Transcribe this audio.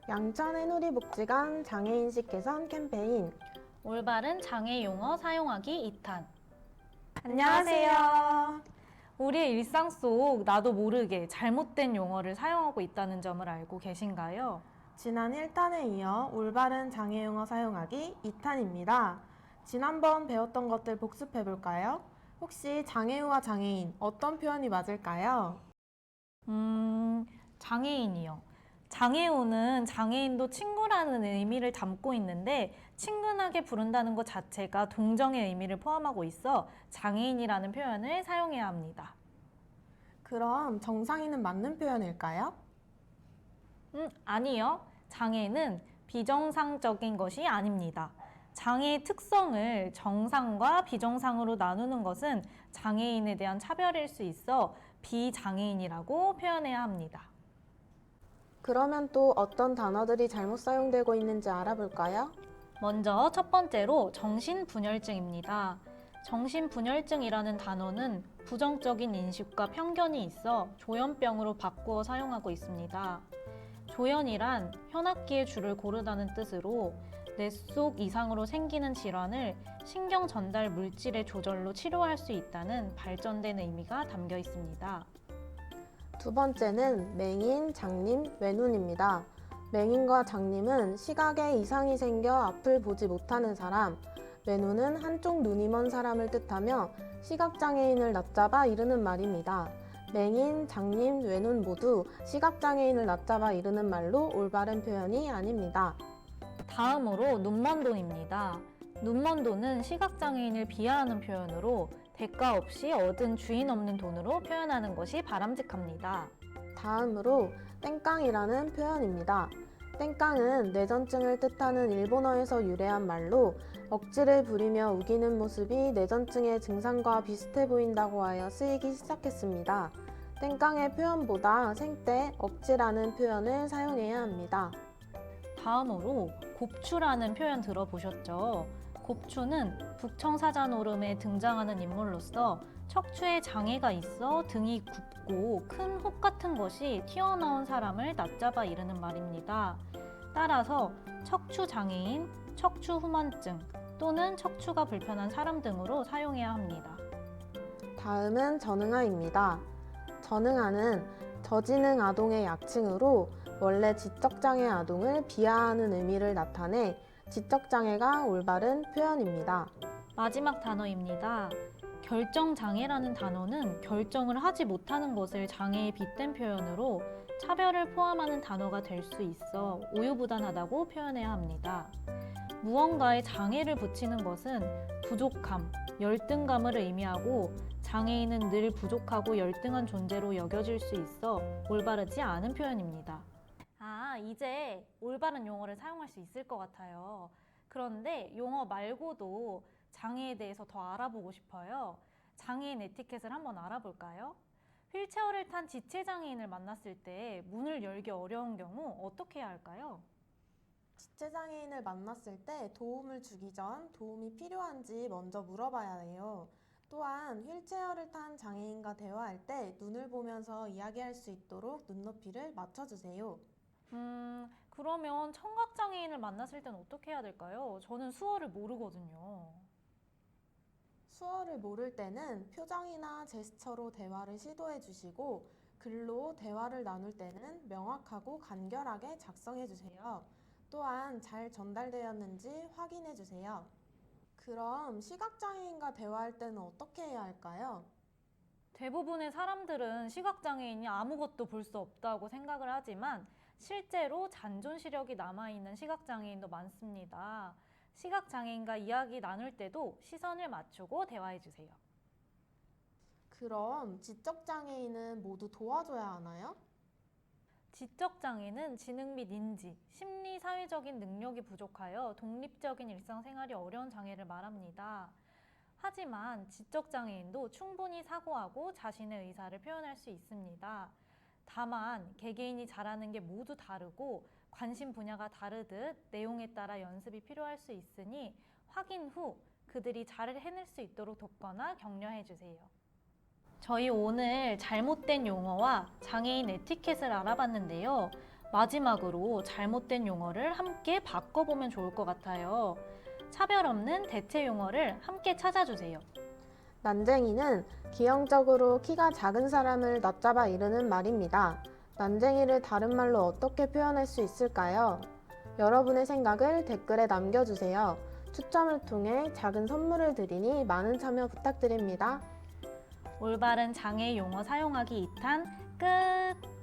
양천 해누리복지관 장애인식 개선 캠페인. 올바른 장애 용어 사용하기 2탄. 안녕하세요. 우리의 일상 속 나도 모르게 잘못된 용어를 사용하고 있다는 점을 알고 계신가요? 지난 1탄에 이어 올바른 장애용어 사용하기 2탄입니다. 지난번 배웠던 것들 복습해볼까요? 혹시 장애우와 장애인 어떤 표현이 맞을까요? 장애인이요. 장애우는 장애인도 친구라는 의미를 담고 있는데 친근하게 부른다는 것 자체가 동정의 의미를 포함하고 있어 장애인이라는 표현을 사용해야 합니다. 그럼 정상인은 맞는 표현일까요? 아니요. 장애는 비정상적인 것이 아닙니다. 장애의 특성을 정상과 비정상으로 나누는 것은 장애인에 대한 차별일 수 있어 비장애인이라고 표현해야 합니다. 그러면 또 어떤 단어들이 잘못 사용되고 있는지 알아볼까요? 먼저 첫 번째로 정신분열증입니다. 정신분열증이라는 단어는 부정적인 인식과 편견이 있어 조현병으로 바꾸어 사용하고 있습니다. 조현이란 현악기의 줄을 고르다는 뜻으로 뇌 속 이상으로 생기는 질환을 신경 전달 물질의 조절로 치료할 수 있다는 발전된 의미가 담겨 있습니다. 두 번째는 맹인, 장님, 외눈입니다. 맹인과 장님은 시각에 이상이 생겨 앞을 보지 못하는 사람, 외눈은 한쪽 눈이 먼 사람을 뜻하며 시각장애인을 낮잡아 이르는 말입니다. 맹인, 장님, 외눈 모두 시각장애인을 낮잡아 이르는 말로 올바른 표현이 아닙니다. 다음으로 눈먼돈입니다. 눈먼돈은 시각장애인을 비하하는 표현으로 대가 없이 얻은 주인 없는 돈으로 표현하는 것이 바람직합니다. 다음으로 땡깡이라는 표현입니다. 땡깡은 뇌전증을 뜻하는 일본어에서 유래한 말로 억지를 부리며 우기는 모습이 뇌전증의 증상과 비슷해 보인다고 하여 쓰이기 시작했습니다. 땡깡의 표현보다 생떼, 억지라는 표현을 사용해야 합니다. 다음으로 곱추라는 표현 들어보셨죠? 곱추는 북청사자노름에 등장하는 인물로서 척추에 장애가 있어 등이 굽고 큰 혹 같은 것이 튀어나온 사람을 낮잡아 이르는 말입니다. 따라서 척추장애인, 척추후만증 또는 척추가 불편한 사람 등으로 사용해야 합니다. 다음은 전응아입니다. 전응아는 저지능 아동의 약칭으로 원래 지적장애 아동을 비하하는 의미를 나타내 지적장애가 올바른 표현입니다. 마지막 단어입니다. 결정장애라는 단어는 결정을 하지 못하는 것을 장애에 빗댄 표현으로 차별을 포함하는 단어가 될 수 있어 우유부단하다고 표현해야 합니다. 무언가에 장애를 붙이는 것은 부족함, 열등감을 의미하고 장애인은 늘 부족하고 열등한 존재로 여겨질 수 있어 올바르지 않은 표현입니다. 이제 올바른 용어를 사용할 수 있을 것 같아요. 그런데 용어 말고도 장애에 대해서 더 알아보고 싶어요. 장애인 에티켓을 한번 알아볼까요? 휠체어를 탄 지체장애인을 만났을 때 문을 열기 어려운 경우 어떻게 해야 할까요? 지체장애인을 만났을 때 도움을 주기 전 도움이 필요한지 먼저 물어봐야 해요. 또한 휠체어를 탄 장애인과 대화할 때 눈을 보면서 이야기할 수 있도록 눈높이를 맞춰주세요. 그러면 청각장애인을 만났을 때는 어떻게 해야 될까요? 저는 수어를 모르거든요. 수어를 모를 때는 표정이나 제스처로 대화를 시도해 주시고 글로 대화를 나눌 때는 명확하고 간결하게 작성해 주세요. 또한 잘 전달되었는지 확인해 주세요. 그럼 시각장애인과 대화할 때는 어떻게 해야 할까요? 대부분의 사람들은 시각장애인이 아무것도 볼 수 없다고 생각을 하지만 실제로 잔존 시력이 남아있는 시각장애인도 많습니다. 시각장애인과 이야기 나눌 때도 시선을 맞추고 대화해주세요. 그럼 지적장애인은 모두 도와줘야 하나요? 지적장애는 지능 및 인지, 심리, 사회적인 능력이 부족하여 독립적인 일상생활이 어려운 장애를 말합니다. 하지만 지적장애인도 충분히 사고하고 자신의 의사를 표현할 수 있습니다. 다만 개개인이 잘하는 게 모두 다르고 관심 분야가 다르듯 내용에 따라 연습이 필요할 수 있으니 확인 후 그들이 잘 해낼 수 있도록 돕거나 격려해 주세요. 저희 오늘 잘못된 용어와 장애인 에티켓을 알아봤는데요. 마지막으로 잘못된 용어를 함께 바꿔보면 좋을 것 같아요. 차별 없는 대체 용어를 함께 찾아주세요. 난쟁이는 기형적으로 키가 작은 사람을 낮잡아 이르는 말입니다. 난쟁이를 다른 말로 어떻게 표현할 수 있을까요? 여러분의 생각을 댓글에 남겨주세요. 추첨을 통해 작은 선물을 드리니 많은 참여 부탁드립니다. 올바른 장애 용어 사용하기 2탄 끝!